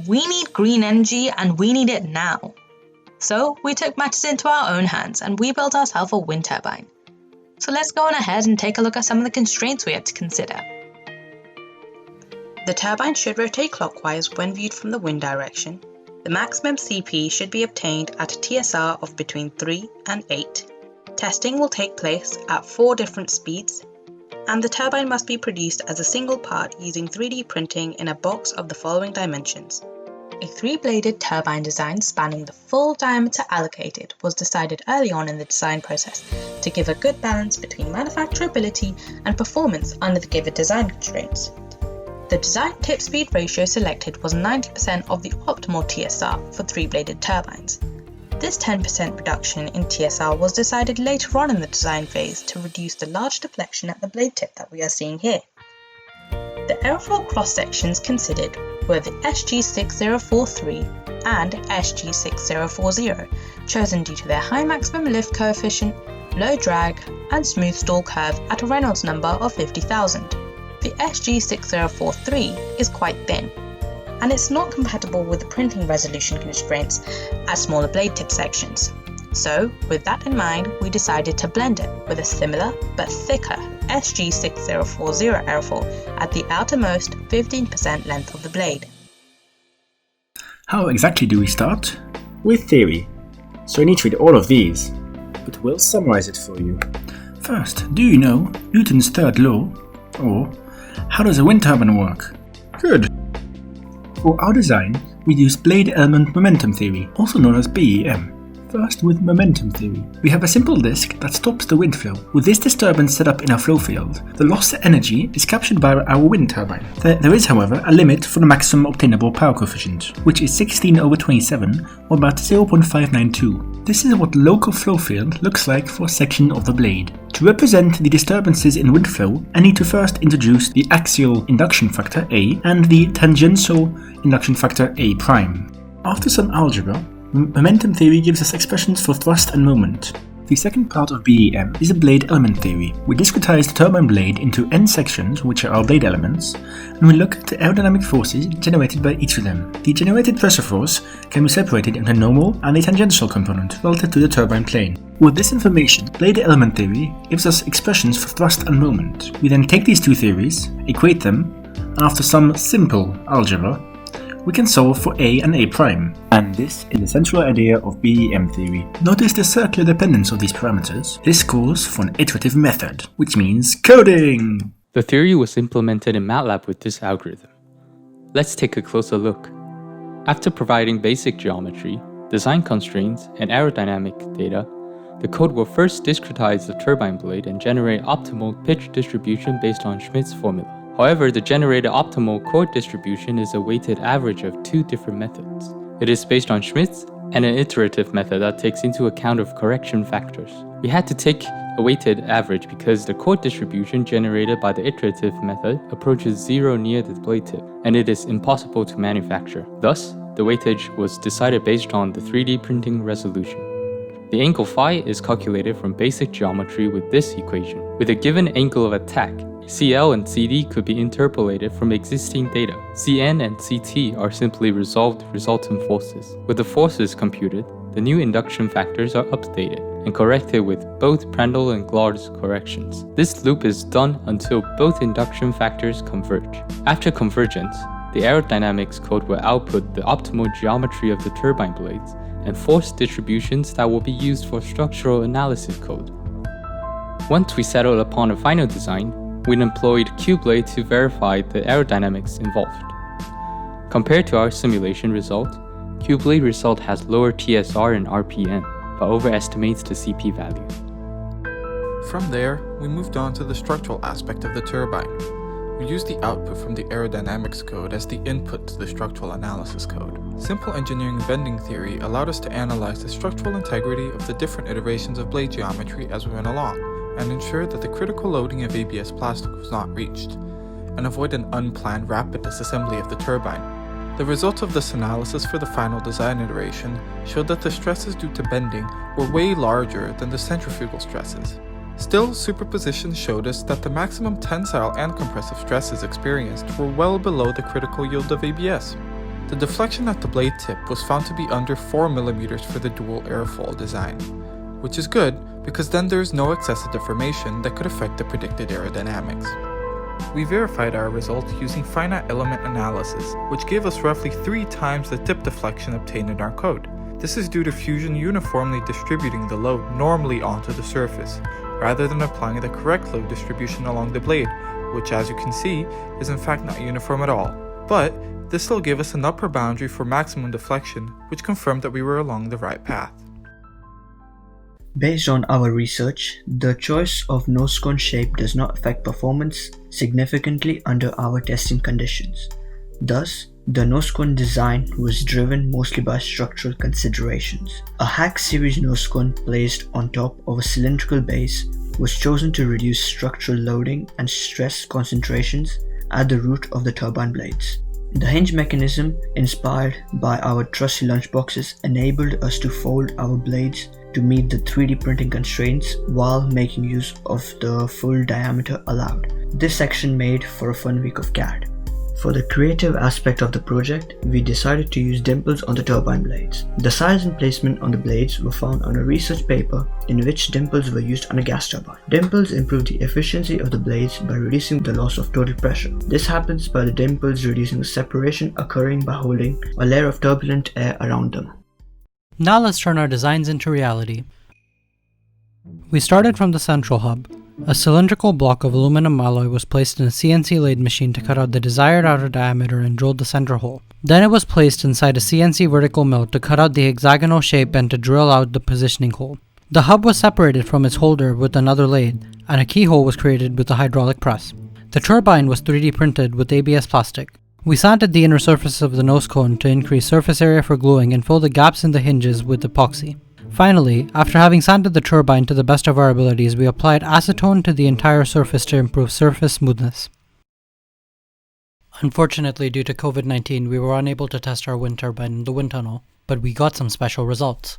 we need green energy and we need it now. So we took matters into our own hands and we built ourselves a wind turbine. So let's go on ahead and take a look at some of the constraints we had to consider. The turbine should rotate clockwise when viewed from the wind direction. The maximum CP should be obtained at a TSR of between 3 and 8. Testing will take place at 4 different speeds, and the turbine must be produced as a single part using 3D printing in a box of the following dimensions. A 3-bladed turbine design spanning the full diameter allocated was decided early on in the design process to give a good balance between manufacturability and performance under the given design constraints. The design tip speed ratio selected was 90% of the optimal TSR for 3-bladed turbines. This 10% reduction in TSR was decided later on in the design phase to reduce the large deflection at the blade tip that we are seeing here. The aerofoil cross-sections considered were the SG6043 and SG6040, chosen due to their high maximum lift coefficient, low drag, and smooth stall curve at a Reynolds number of 50,000. The SG6043 is quite thin, and it's not compatible with the printing resolution constraints at smaller blade tip sections. So, with that in mind, we decided to blend it with a similar but thicker SG6040 aerofoil at the outermost 15% length of the blade. How exactly do we start? With theory. So I need to read all of these, but we'll summarize it for you. First, do you know Newton's third law? Or, how does a wind turbine work? Good! For our design, we use blade element momentum theory, also known as BEM. First, with momentum theory, we have a simple disk that stops the wind flow. With this disturbance set up in our flow field, the lost energy is captured by our wind turbine. There is, however, a limit for the maximum obtainable power coefficient, which is 16/27, or about 0.592. This is what the local flow field looks like for a section of the blade. To represent the disturbances in wind flow, I need to first introduce the axial induction factor A and the tangential induction factor A'. After some algebra, momentum theory gives us expressions for thrust and moment. The second part of BEM is a blade element theory. We discretize the turbine blade into n sections, which are our blade elements, and we look at the aerodynamic forces generated by each of them. The generated pressure force can be separated into a normal and a tangential component relative to the turbine plane. With this information, blade element theory gives us expressions for thrust and moment. We then take these two theories, equate them, and after some simple algebra, we can solve for A and A'. And this is the central idea of BEM theory. Notice the circular dependence of these parameters. This calls for an iterative method, which means coding! The theory was implemented in MATLAB with this algorithm. Let's take a closer look. After providing basic geometry, design constraints, and aerodynamic data, the code will first discretize the turbine blade and generate optimal pitch distribution based on Schmidt's formula. However, the generated optimal chord distribution is a weighted average of 2 different methods. It is based on Schmidt's and an iterative method that takes into account of correction factors. We had to take a weighted average because the chord distribution generated by the iterative method approaches 0 near the blade tip, and it is impossible to manufacture. Thus, the weightage was decided based on the 3D printing resolution. The angle phi is calculated from basic geometry with this equation. With a given angle of attack, CL and CD could be interpolated from existing data. CN and CT are simply resolved resultant forces. With the forces computed, the new induction factors are updated and corrected with both Prandtl and Glaude's corrections. This loop is done until both induction factors converge. After convergence, the aerodynamics code will output the optimal geometry of the turbine blades and force distributions that will be used for structural analysis code. Once we settled upon a final design, we employed Q-blade to verify the aerodynamics involved. Compared to our simulation result, Q-blade result has lower TSR and RPM, but overestimates the CP value. From there, we moved on to the structural aspect of the turbine. We used the output from the aerodynamics code as the input to the structural analysis code. Simple engineering bending theory allowed us to analyze the structural integrity of the different iterations of blade geometry as we went along, and ensure that the critical loading of ABS plastic was not reached, and avoid an unplanned rapid disassembly of the turbine. The results of this analysis for the final design iteration showed that the stresses due to bending were way larger than the centrifugal stresses. Still, superposition showed us that the maximum tensile and compressive stresses experienced were well below the critical yield of ABS. The deflection at the blade tip was found to be under 4mm for the dual airfoil design, which is good because then there is no excessive deformation that could affect the predicted aerodynamics. We verified our results using finite element analysis, which gave us roughly 3 times the tip deflection obtained in our code. This is due to Fusion uniformly distributing the load normally onto the surface, rather than applying the correct load distribution along the blade, which as you can see, is in fact not uniform at all. But this still gave us an upper boundary for maximum deflection, which confirmed that we were along the right path. Based on our research, the choice of nose cone shape does not affect performance significantly under our testing conditions. Thus, the nose cone design was driven mostly by structural considerations. A hack series nose cone placed on top of a cylindrical base was chosen to reduce structural loading and stress concentrations at the root of the turbine blades. The hinge mechanism, inspired by our trusty lunchboxes, enabled us to fold our blades to meet the 3D printing constraints while making use of the full diameter allowed. This section made for a fun week of CAD. For the creative aspect of the project, we decided to use dimples on the turbine blades. The size and placement on the blades were found on a research paper in which dimples were used on a gas turbine. Dimples improve the efficiency of the blades by reducing the loss of total pressure. This happens by the dimples reducing the separation occurring by holding a layer of turbulent air around them. Now let's turn our designs into reality. We started from the central hub. A cylindrical block of aluminum alloy was placed in a CNC lathe machine to cut out the desired outer diameter and drilled the center hole. Then it was placed inside a CNC vertical mill to cut out the hexagonal shape and to drill out the positioning hole. The hub was separated from its holder with another lathe, and a keyhole was created with a hydraulic press. The turbine was 3D printed with ABS plastic. We sanded the inner surface of the nose cone to increase surface area for gluing and fill the gaps in the hinges with epoxy. Finally, after having sanded the turbine to the best of our abilities, we applied acetone to the entire surface to improve surface smoothness. Unfortunately, due to COVID-19, we were unable to test our wind turbine in the wind tunnel, but we got some special results.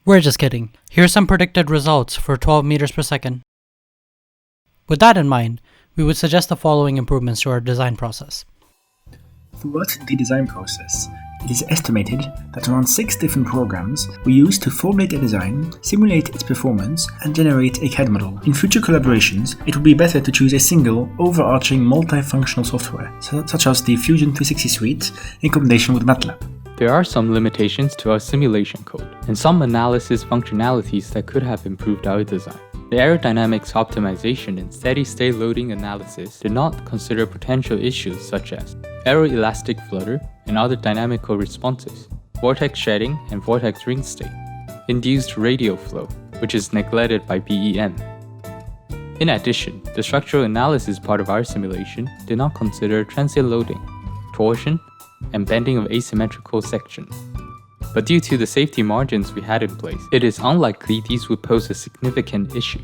We're just kidding. Here's some predicted results for 12 meters per second. With that in mind, we would suggest the following improvements to our design process. Throughout the design process, it is estimated that around 6 different programs were used to formulate a design, simulate its performance, and generate a CAD model. In future collaborations, it would be better to choose a single, overarching, multifunctional software, such as the Fusion 360 suite, in combination with MATLAB. There are some limitations to our simulation code, and some analysis functionalities that could have improved our design. The aerodynamics optimization and steady-state loading analysis did not consider potential issues such as aeroelastic flutter and other dynamical responses, vortex shedding and vortex ring state, induced radial flow, which is neglected by BEM. In addition, the structural analysis part of our simulation did not consider transient loading, torsion, and bending of asymmetrical sections. But due to the safety margins we had in place, it is unlikely these would pose a significant issue.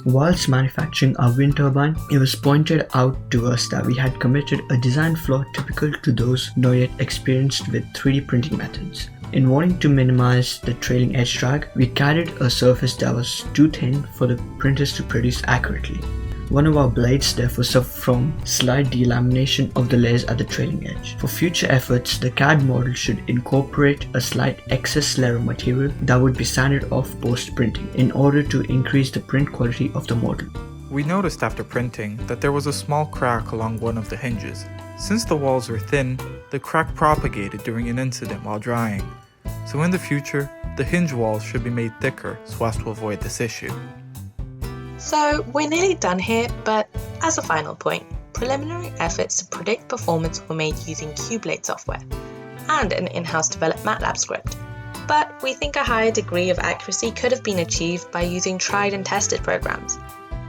Whilst manufacturing our wind turbine, it was pointed out to us that we had committed a design flaw typical to those not yet experienced with 3D printing methods. In wanting to minimize the trailing edge drag, we CAD'd a surface that was too thin for the printers to produce accurately. One of our blades therefore suffered from slight delamination of the layers at the trailing edge. For future efforts, the CAD model should incorporate a slight excess layer of material that would be sanded off post-printing in order to increase the print quality of the model. We noticed after printing that there was a small crack along one of the hinges. Since the walls were thin, the crack propagated during an incident while drying. So in the future, the hinge walls should be made thicker so as to avoid this issue. So we're nearly done here, but as a final point, preliminary efforts to predict performance were made using QBlade software and an in-house developed MATLAB script. But we think a higher degree of accuracy could have been achieved by using tried and tested programs.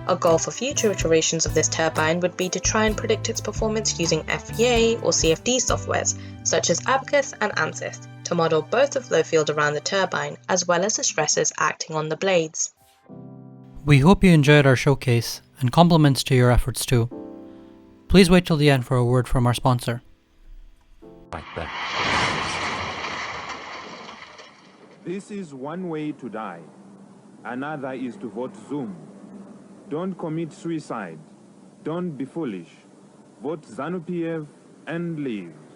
Our goal for future iterations of this turbine would be to try and predict its performance using FEA or CFD softwares such as Abacus and ANSYS to model both the flow field around the turbine as well as the stresses acting on the blades. We hope you enjoyed our showcase, and compliments to your efforts too. Please wait till the end for a word from our sponsor. This is one way to die. Another is to vote Zoom. Don't commit suicide. Don't be foolish. vote ZANU-PF and leave.